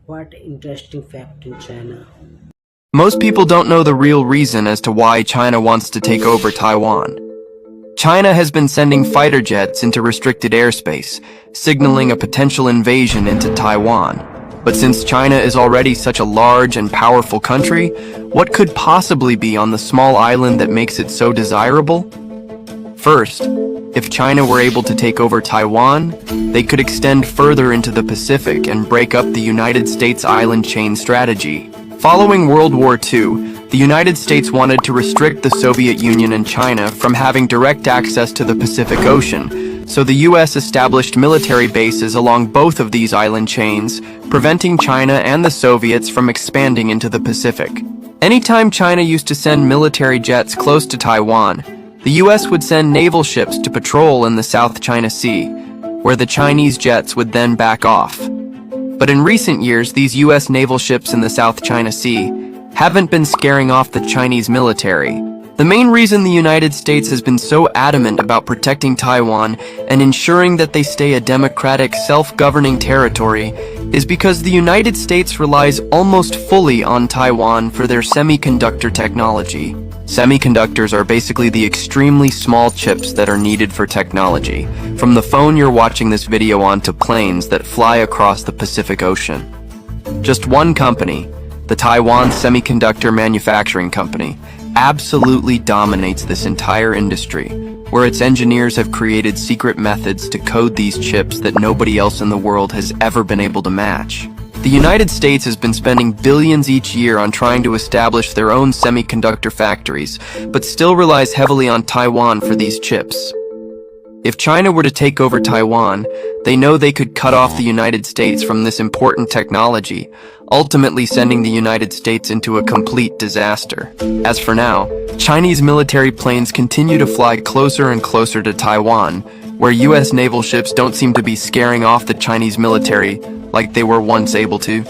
What interesting fact in China? Most people don't know the real reason as to why China wants to take over Taiwan. China has been sending fighter jets into restricted airspace, signaling a potential invasion into Taiwan. But since China is already such a large and powerful country, what could possibly be on the small island that makes it so desirable? First, if China were able to take over Taiwan, they could extend further into the Pacific and break up the United States island chain strategy. Following World War II, the United States wanted to restrict the Soviet Union and China from having direct access to the Pacific Ocean, so the US established military bases along both of these island chains, preventing China and the Soviets from expanding into the Pacific. Anytime China used to send military jets close to Taiwan, the US would send naval ships to patrol in the South China Sea, where the Chinese jets would then back off. But in recent years, these US naval ships in the South China Sea haven't been scaring off the Chinese military. The main reason the United States has been so adamant about protecting Taiwan and ensuring that they stay a democratic, self-governing territory is because the United States relies almost fully on Taiwan for their semiconductor technology. Semiconductors are basically the extremely small chips that are needed for technology, from the phone you're watching this video on to planes that fly across the Pacific Ocean. Just one company, the Taiwan Semiconductor Manufacturing Company, absolutely dominates this entire industry, where its engineers have created secret methods to code these chips that nobody else in the world has ever been able to match. The United States has been spending billions each year on trying to establish their own semiconductor factories, but still relies heavily on Taiwan for these chips. If China were to take over Taiwan, they know they could cut off the United States from this important technology, ultimately sending the United States into a complete disaster. As for now, Chinese military planes continue to fly closer and closer to Taiwan, where US naval ships don't seem to be scaring off the Chinese military like they were once able to.